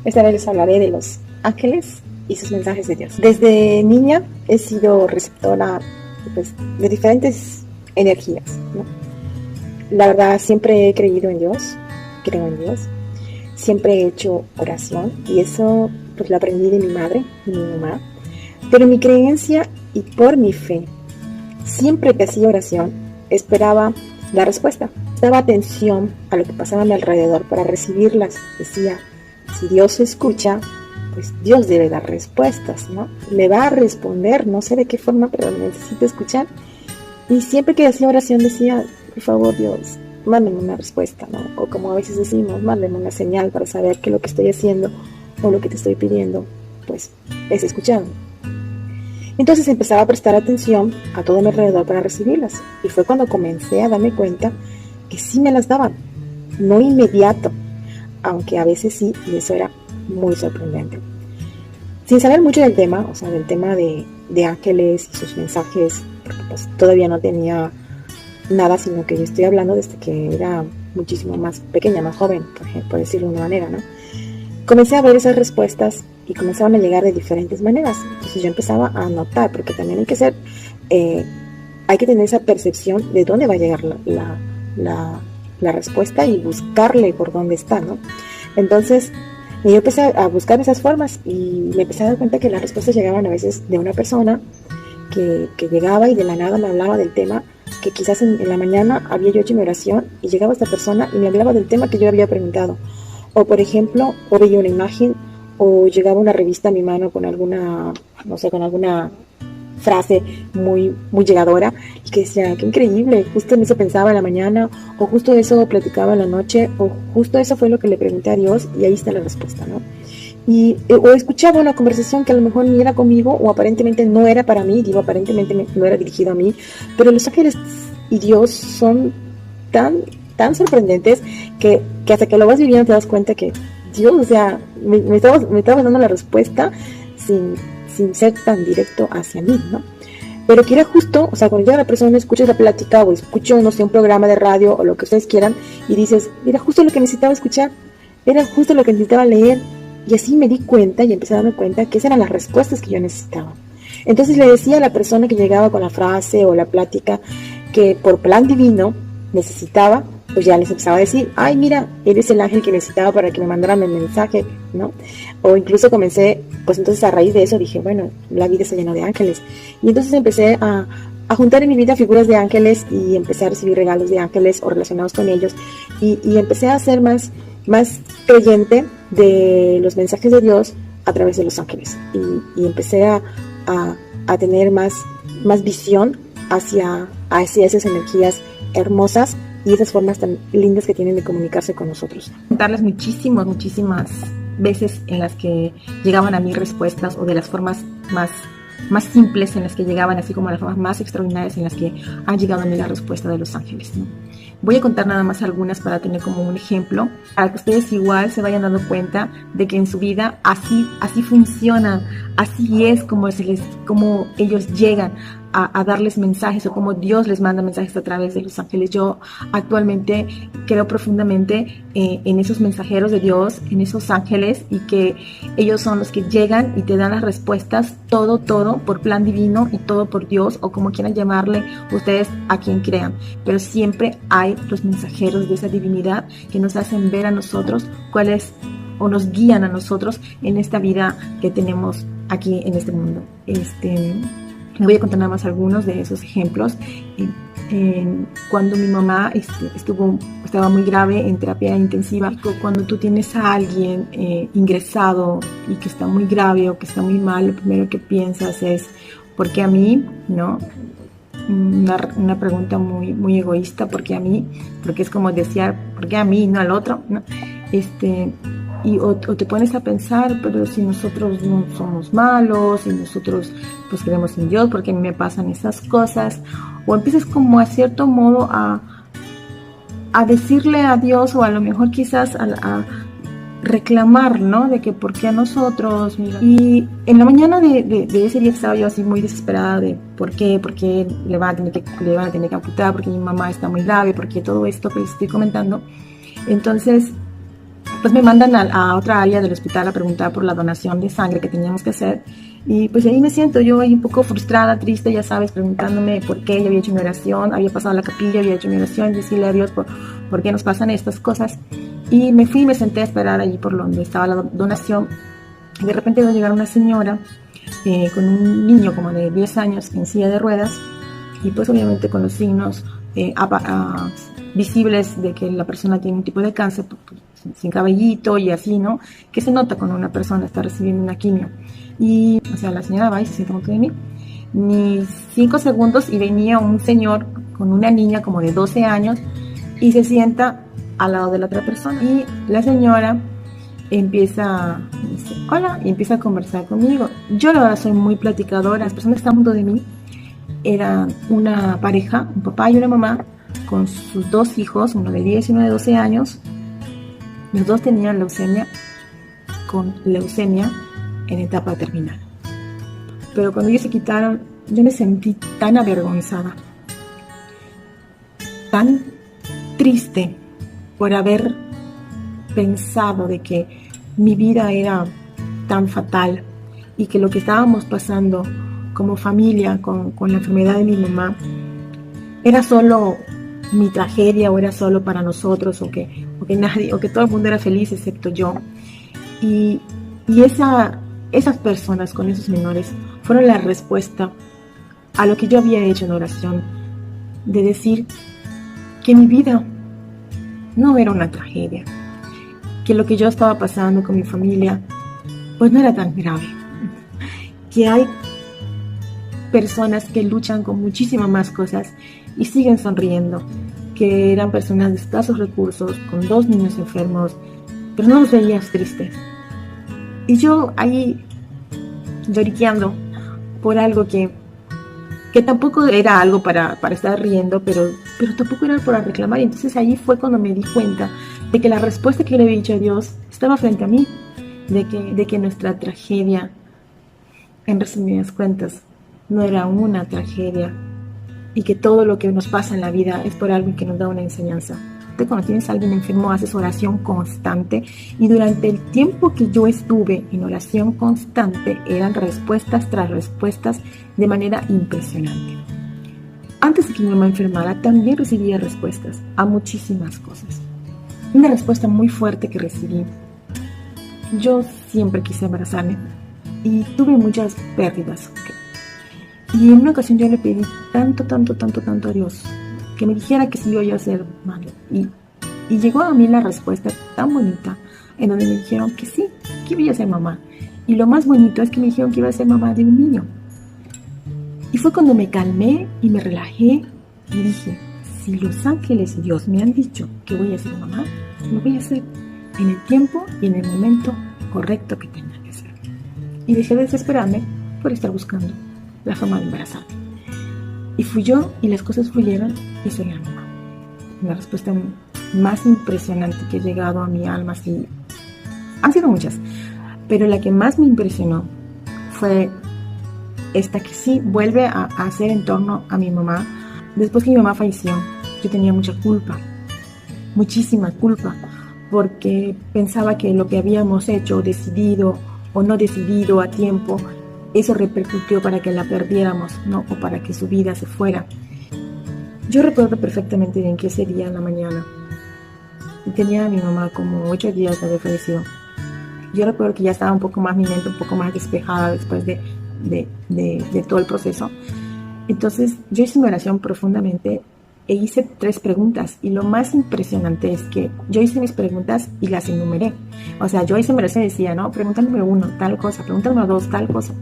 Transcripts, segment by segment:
Esta vez les hablaré de los ángeles y sus mensajes de Dios. Desde niña he sido receptora pues, de diferentes energías, ¿no? La verdad, siempre he creído en Dios, creo en Dios. Siempre he hecho oración y eso pues lo aprendí de mi madre y mi mamá. Pero mi creencia y por mi fe, siempre que hacía oración, esperaba la respuesta. Daba atención a lo que pasaba a mi alrededor para recibirlas. Decía, si Dios escucha, pues Dios debe dar respuestas, ¿no? Me va a responder, no sé de qué forma, pero necesito escuchar. Y siempre que hacía oración decía, por favor Dios, mándame una respuesta, ¿no? O como a veces decimos, mándame una señal para saber que lo que estoy haciendo o lo que te estoy pidiendo, pues es escuchado. Entonces empezaba a prestar atención a todo mi alrededor para recibirlas. Y fue cuando comencé a darme cuenta que sí me las daban, no inmediato, aunque a veces sí, y eso era muy sorprendente. Sin saber mucho del tema, o sea, del tema de ángeles y sus mensajes, porque pues todavía no tenía nada, sino que yo estoy hablando desde que era muchísimo más pequeña, más joven, por decirlo de una manera, ¿no? Comencé a ver esas respuestas y comenzaban a llegar de diferentes maneras. Entonces yo empezaba a notar, porque también hay que tener esa percepción de dónde va a llegar la respuesta y buscarle por dónde está, ¿no? Entonces yo empecé a buscar esas formas y me empecé a dar cuenta que las respuestas llegaban a veces de una persona que llegaba y de la nada me hablaba del tema que quizás en la mañana había yo hecho mi oración y llegaba esta persona y me hablaba del tema que yo había preguntado. O por ejemplo, o veía una imagen o llegaba una revista a mi mano con alguna, no sé, con alguna frase muy, muy llegadora y que decía, qué increíble, justo en eso pensaba en la mañana o justo eso platicaba en la noche o justo eso fue lo que le pregunté a Dios y ahí está la respuesta, ¿no? O escuchaba una conversación que a lo mejor ni era conmigo o aparentemente no era para mí, digo aparentemente no era dirigido a mí, pero los ángeles y Dios son tan sorprendentes que hasta que lo vas viviendo te das cuenta que Dios, o sea, me estaba dando la respuesta sin ser tan directo hacia mí, ¿no? Pero que era justo, o sea, cuando llega la persona, escuchas la plática o escucho, no sé, un programa de radio o lo que ustedes quieran y dices, era justo lo que necesitaba escuchar, era justo lo que necesitaba leer. Y así me di cuenta y empecé a darme cuenta que esas eran las respuestas que yo necesitaba. Entonces le decía a la persona que llegaba con la frase o la plática que por plan divino necesitaba, pues ya les empezaba a decir, ay mira, eres el ángel que necesitaba para que me mandaran el mensaje, ¿no? O incluso comencé, pues entonces a raíz de eso dije, bueno, la vida está llena de ángeles. Y entonces empecé a juntar en mi vida figuras de ángeles y empecé a recibir regalos de ángeles o relacionados con ellos. Y empecé a ser más creyente de los mensajes de Dios a través de los ángeles y empecé a tener más visión hacia esas energías hermosas y esas formas tan lindas que tienen de comunicarse con nosotros. Contarles muchísimas veces en las que llegaban a mí respuestas o de las formas más simples en las que llegaban, así como las formas más extraordinarias en las que ha llegado a mí la respuesta de los ángeles, ¿no? Voy a contar nada más algunas para tener como un ejemplo, para que ustedes igual se vayan dando cuenta de que en su vida así funciona, así es como ellos llegan a darles mensajes o como Dios les manda mensajes a través de los ángeles. Yo actualmente creo profundamente en esos mensajeros de Dios, en esos ángeles, y que ellos son los que llegan y te dan las respuestas, todo por plan divino y todo por Dios, o como quieran llamarle ustedes, a quien crean, pero siempre hay los mensajeros de esa divinidad que nos hacen ver a nosotros cuál es, o nos guían a nosotros en esta vida que tenemos aquí en este mundo. Les voy a contar nada más algunos de esos ejemplos. Cuando mi mamá estaba muy grave en terapia intensiva, cuando tú tienes a alguien ingresado y que está muy grave o que está muy mal, lo primero que piensas es, ¿por qué a mí? ¿No? Una pregunta muy, muy egoísta, ¿por qué a mí? Porque es como decir, ¿por qué a mí, no al otro? ¿No? O te pones a pensar, pero si nosotros no somos malos, si nosotros pues creemos en Dios, ¿por qué a mí me pasan esas cosas? O empiezas como a cierto modo a decirle a Dios, o a lo mejor quizás a reclamar, ¿no? De que ¿por qué a nosotros? Y en la mañana de ese día estaba yo así muy desesperada de ¿por qué le van a tener que amputar? Porque mi mamá está muy grave, porque todo esto que les estoy comentando. Entonces pues me mandan a otra área del hospital a preguntar por la donación de sangre que teníamos que hacer. Y pues ahí me siento yo ahí un poco frustrada, triste, ya sabes, preguntándome por qué. Yo había hecho mi oración, había pasado a la capilla, había hecho mi oración, decirle a Dios por qué nos pasan estas cosas. Y me fui y me senté a esperar allí por donde estaba la donación. Y de repente va a llegar una señora con un niño como de 10 años en silla de ruedas, y pues obviamente con los signos visibles de que la persona tiene un tipo de cáncer, sin cabellito y así, ¿no? Que se nota cuando una persona está recibiendo una quimio. Y, o sea, la señora va y se sienta junto de mí. Ni 5 segundos y venía un señor con una niña como de 12 años y se sienta al lado de la otra persona. Y la señora dice, hola, y empieza a conversar conmigo. Yo la verdad soy muy platicadora. Las personas que están junto de mí eran una pareja, un papá y una mamá, con sus 2 hijos, uno de 10 y uno de 12 años. Los 2 tenían leucemia, con leucemia en etapa terminal. Pero cuando ellos se quitaron, yo me sentí tan avergonzada, tan triste por haber pensado de que mi vida era tan fatal y que lo que estábamos pasando como familia con la enfermedad de mi mamá era solo mi tragedia, o era solo para nosotros, o que nadie, o que todo el mundo era feliz excepto yo. Y esas personas con esos menores fueron la respuesta a lo que yo había hecho en oración, de decir que mi vida no era una tragedia, que lo que yo estaba pasando con mi familia pues no era tan grave, que hay personas que luchan con muchísimas más cosas y siguen sonriendo, que eran personas de escasos recursos, con 2 niños enfermos, pero no los veías tristes. Y yo ahí lloriqueando por algo que tampoco era algo para estar riendo, pero tampoco era para reclamar. Y entonces ahí fue cuando me di cuenta de que la respuesta que le había dicho a Dios estaba frente a mí, de que nuestra tragedia, en resumidas cuentas, no era una tragedia, y que todo lo que nos pasa en la vida es por algo que nos da una enseñanza. Cuando tienes a alguien enfermo, haces oración constante, y durante el tiempo que yo estuve en oración constante eran respuestas tras respuestas de manera impresionante. Antes de que mi mamá enfermara, también recibía respuestas a muchísimas cosas. Una respuesta muy fuerte que recibí: yo siempre quise embarazarme y tuve muchas pérdidas. Y en una ocasión yo le pedí tanto a Dios que me dijera que sí yo iba a ser madre. Y llegó a mí la respuesta tan bonita, en donde me dijeron que sí, que iba a ser mamá. Y lo más bonito es que me dijeron que iba a ser mamá de un niño. Y fue cuando me calmé y me relajé y dije, si los ángeles y Dios me han dicho que voy a ser mamá, lo voy a hacer en el tiempo y en el momento correcto que tenga que ser. Y dejé de desesperarme por estar buscando la forma de embarazarme. Y fui yo, y las cosas fluyeron, y soy la mamá. La respuesta más impresionante que ha llegado a mi alma, sí, han sido muchas, pero la que más me impresionó fue esta, que sí vuelve a hacer en torno a mi mamá. Después que mi mamá falleció, yo tenía mucha culpa, muchísima culpa, porque pensaba que lo que habíamos hecho, decidido o no decidido a tiempo, eso repercutió para que la perdiéramos, ¿no? O para que su vida se fuera. Yo recuerdo perfectamente bien que ese día en la mañana tenía a mi mamá como 8 días de haber fallecido. Yo recuerdo que ya estaba un poco más, mi mente un poco más despejada después de todo el proceso. Entonces yo hice una oración profundamente e hice 3 preguntas, y lo más impresionante es que yo hice mis preguntas y las enumeré. O sea, yo hice mi oración y decía, no, pregunta número 1, tal cosa, pregunta número 2, tal cosa.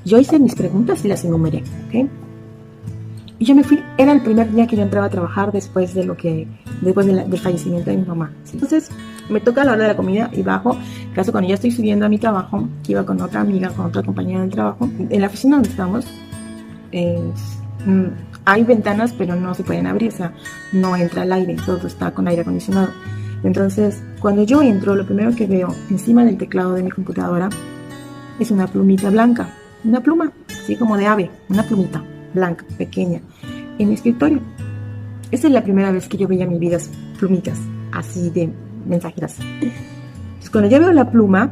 Yo hice mis preguntas y las enumeré, ¿ok? Y yo me fui, era el primer día que yo entraba a trabajar después del fallecimiento de mi mamá. Entonces me toca la hora de la comida y bajo. Caso cuando ya estoy subiendo a mi trabajo, que iba con otra amiga, con otra compañera del trabajo, en la oficina donde estamos, hay ventanas pero no se pueden abrir, o sea, no entra el aire, todo está con aire acondicionado. Entonces cuando yo entro, lo primero que veo encima del teclado de mi computadora es una plumita blanca, una pluma así como de ave, una plumita blanca, pequeña, en mi escritorio. Esa es la primera vez que yo veía en mi vida plumitas así de mensajeras. Entonces, cuando yo veo la pluma,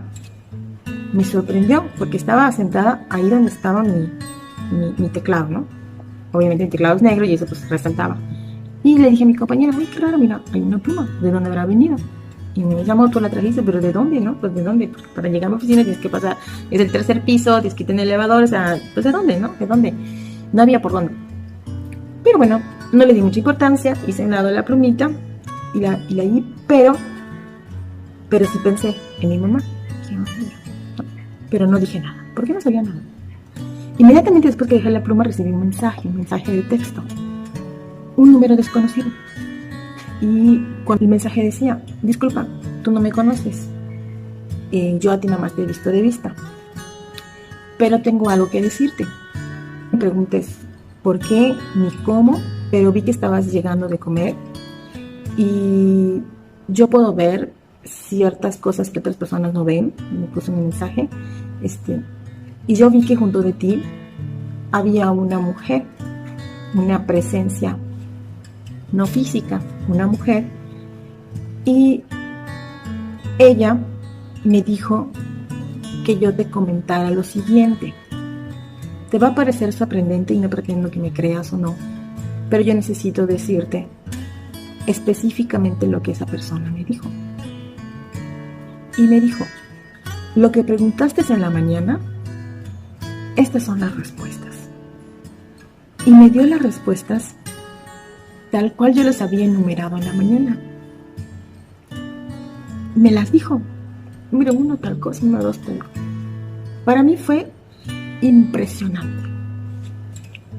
me sorprendió porque estaba sentada ahí donde estaba mi teclado, ¿no? Obviamente el teclado es negro y eso pues resaltaba. Y le dije a mi compañera, uy, qué raro, mira, hay una pluma, ¿de dónde habrá venido? Y me llamó, tú la trajiste, pero ¿de dónde, no? Pues ¿de dónde? Porque para llegar a mi oficina tienes que pasar, es el tercer piso, tienes que ir en el elevador, o sea, pues ¿de dónde, no? ¿De dónde? No había por dónde. Pero bueno, no le di mucha importancia, hice a un lado la plumita y la di, pero sí pensé en mi mamá. Pero no dije nada, porque no sabía nada. Inmediatamente después que dejé la pluma recibí un mensaje de texto, un número desconocido. Y cuando el mensaje decía, disculpa, tú no me conoces, yo a ti nada más te he visto de vista, pero tengo algo que decirte. No me preguntes por qué ni cómo, pero vi que estabas llegando de comer y yo puedo ver ciertas cosas que otras personas no ven. Me puso un mensaje, y yo vi que junto de ti había una mujer, una presencia no física, una mujer, y ella me dijo que yo te comentara lo siguiente. Te va a parecer sorprendente y no pretendo que me creas o no, pero yo necesito decirte específicamente lo que esa persona me dijo. Y me dijo, lo que preguntaste en la mañana, estas son las respuestas. Y me dio las respuestas tal cual yo las había enumerado en la mañana. Me las dijo. Número 1 tal cosa, número 2 tal cosa. Para mí fue impresionante.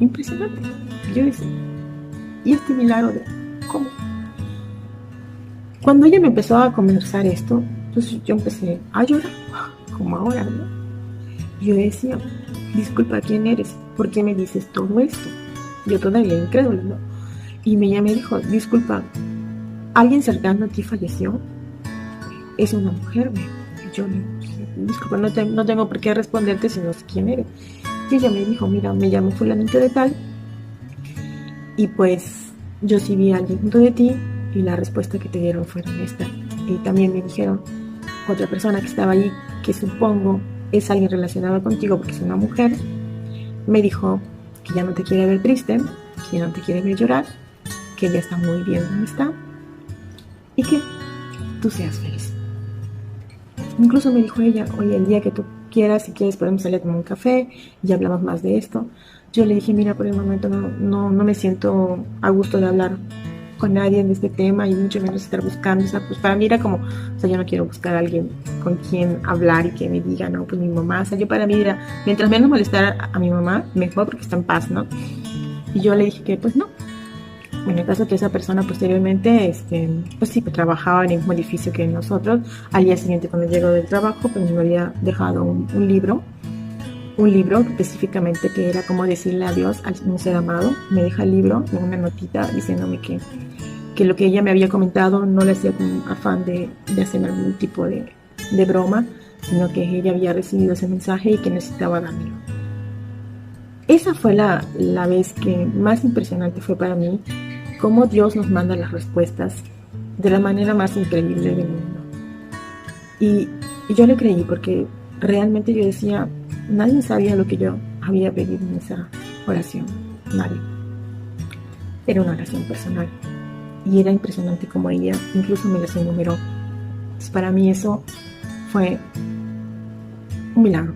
Impresionante. Yo decía, ¿y este milagro de cómo? Cuando ella me empezó a conversar esto, entonces yo empecé a llorar, como ahora, ¿no? Yo decía, disculpa, ¿quién eres? ¿Por qué me dices todo esto? Yo todavía incrédula, ¿no? Y ella me dijo, disculpa, ¿alguien cercano a ti falleció? Es una mujer, ¿ve? Y yo le dije, disculpa, no tengo por qué responderte si no sé quién eres. Y ella me dijo, mira, me llamo fulanito de tal, y pues yo sí vi a alguien junto de ti, y la respuesta que te dieron fueron esta. Y también me dijeron, otra persona que estaba ahí, que supongo es alguien relacionado contigo porque es una mujer, me dijo que ya no te quiere ver triste, que ya no te quiere ver llorar, que ella está muy bien donde está y que tú seas feliz. Incluso me dijo ella, oye, el día que tú quieras, si quieres podemos salir a tomar un café y hablamos más de esto. Yo le dije, mira, por el momento no me siento a gusto de hablar con nadie de este tema y mucho menos estar buscando, o sea, pues para mí era como, o sea, yo no quiero buscar a alguien con quien hablar y que me diga, no, pues mi mamá, o sea, yo para mí era, mientras menos molestar a mi mamá, mejor porque está en paz, ¿no? Y yo le dije que pues no. Bueno, el caso que esa persona posteriormente, pues sí, pues trabajaba en el mismo edificio que nosotros. Al día siguiente, cuando llegó del trabajo, pues me había dejado un libro específicamente que era como decirle adiós a un ser amado. Me deja el libro con una notita diciéndome que lo que ella me había comentado no le hacía con afán de hacerme algún tipo de broma, sino que ella había recibido ese mensaje y que necesitaba dármelo. Esa fue la vez que más impresionante fue para mí, cómo Dios nos manda las respuestas de la manera más increíble del mundo. Y yo le creí porque realmente yo decía, nadie sabía lo que yo había pedido en esa oración, nadie. Era una oración personal y era impresionante como ella incluso me las enumeró. Entonces, para mí eso fue un milagro.